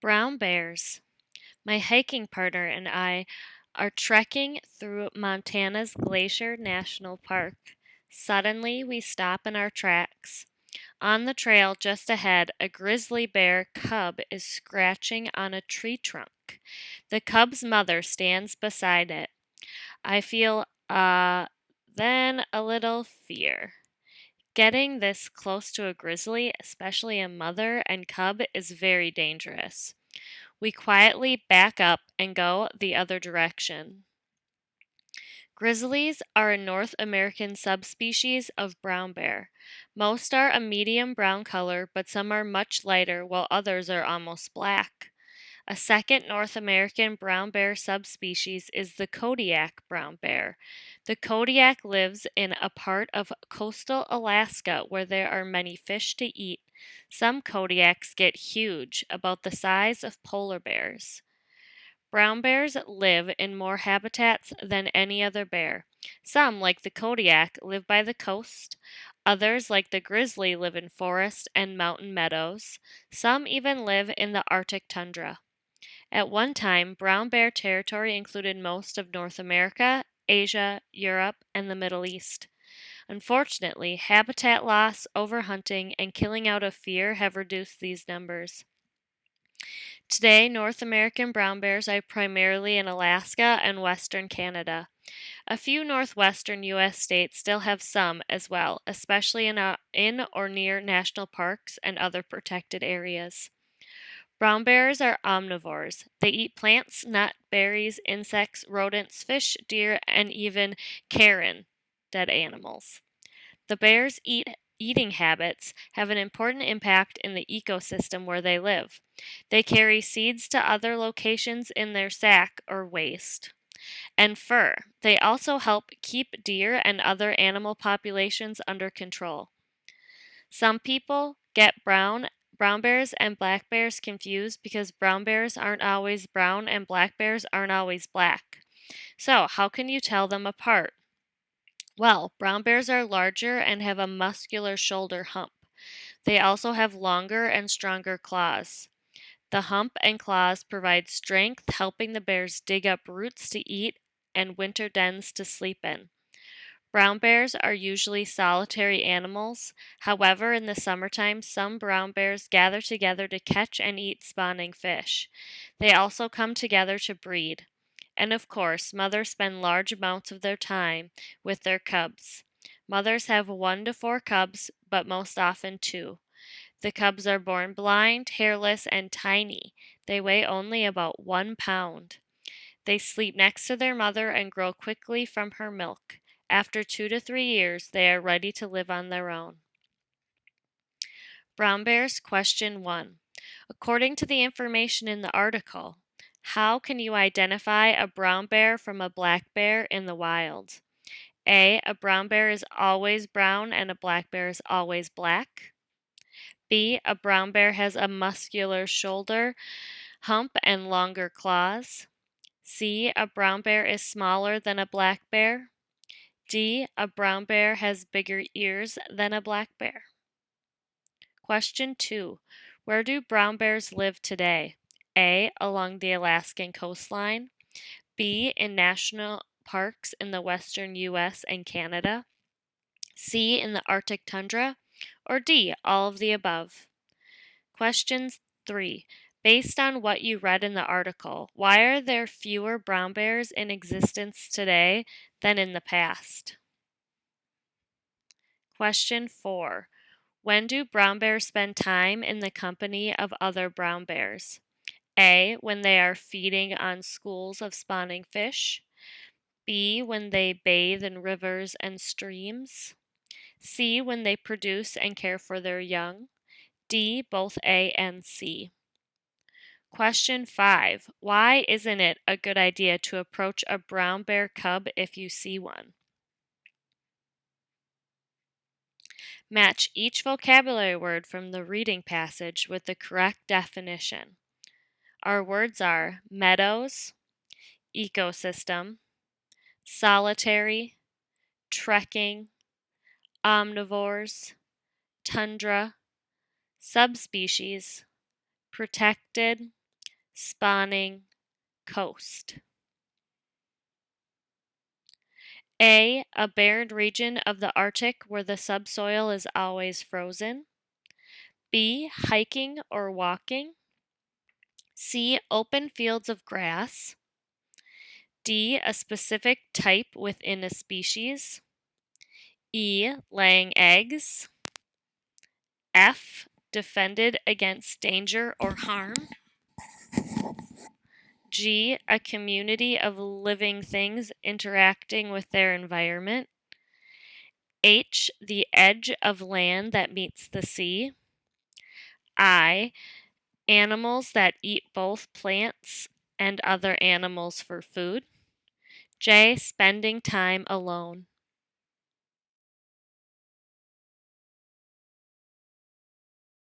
Brown bears. My hiking partner and I are trekking through Montana's Glacier National Park. Suddenly, we stop in our tracks. On the trail just ahead, a grizzly bear cub is scratching on a tree trunk. The cub's mother stands beside it. I feel, then a little fear. Getting this close to a grizzly, especially a mother and cub, is very dangerous. We quietly back up and go the other direction. Grizzlies are a North American subspecies of brown bear. Most are a medium brown color, but some are much lighter, while others are almost black. A second North American brown bear subspecies is the Kodiak brown bear. The Kodiak lives in a part of coastal Alaska where there are many fish to eat. Some Kodiaks get huge, about the size of polar bears. Brown bears live in more habitats than any other bear. Some, like the Kodiak, live by the coast. Others, like the grizzly, live in forest and mountain meadows. Some even live in the Arctic tundra. At one time, brown bear territory included most of North America, Asia, Europe, and the Middle East. Unfortunately, habitat loss, overhunting, and killing out of fear have reduced these numbers. Today, North American brown bears are primarily in Alaska and western Canada. A few northwestern U.S. states still have some as well, especially in or near national parks and other protected areas. Brown bears are omnivores. They eat plants, nuts, berries, insects, rodents, fish, deer, and even carrion, dead animals. The bears' eating habits have an important impact in the ecosystem where they live. They carry seeds to other locations in their sack or waste. And fur. They also help keep deer and other animal populations under control. Some people get brown bears and black bears confused because brown bears aren't always brown and black bears aren't always black. So, how can you tell them apart? Well, brown bears are larger and have a muscular shoulder hump. They also have longer and stronger claws. The hump and claws provide strength, helping the bears dig up roots to eat and winter dens to sleep in. Brown bears are usually solitary animals. However, in the summertime, some brown bears gather together to catch and eat spawning fish. They also come together to breed. And of course, mothers spend large amounts of their time with their cubs. Mothers have 1 to 4 cubs, but most often 2. The cubs are born blind, hairless, and tiny. They weigh only about 1 pound. They sleep next to their mother and grow quickly from her milk. After 2 to 3 years, they are ready to live on their own. Brown Bears Question 1. According to the information in the article, how can you identify a brown bear from a black bear in the wild? A. A brown bear is always brown and a black bear is always black. B. A brown bear has a muscular shoulder, hump, and longer claws. C. A brown bear is smaller than a black bear. D. A brown bear has bigger ears than a black bear. Question 2. Where do brown bears live today? A. Along the Alaskan coastline. B. In national parks in the western U.S. and Canada. C. In the Arctic tundra. Or D. All of the above. Question 3. Based on what you read in the article, why are there fewer brown bears in existence today than in the past? Question 4. When do brown bears spend time in the company of other brown bears? A. When they are feeding on schools of spawning fish. B. When they bathe in rivers and streams. C. When they produce and care for their young. D. Both A and C. Question 5. Why isn't it a good idea to approach a brown bear cub if you see one? Match each vocabulary word from the reading passage with the correct definition. Our words are meadows, ecosystem, solitary, trekking, omnivores, tundra, subspecies, protected, spawning, coast. A barren region of the Arctic where the subsoil is always frozen. B, hiking or walking. C, open fields of grass. D, a specific type within a species. E, laying eggs. F, defended against danger or harm. G, a community of living things interacting with their environment. H, the edge of land that meets the sea. I, animals that eat both plants and other animals for food. J, spending time alone.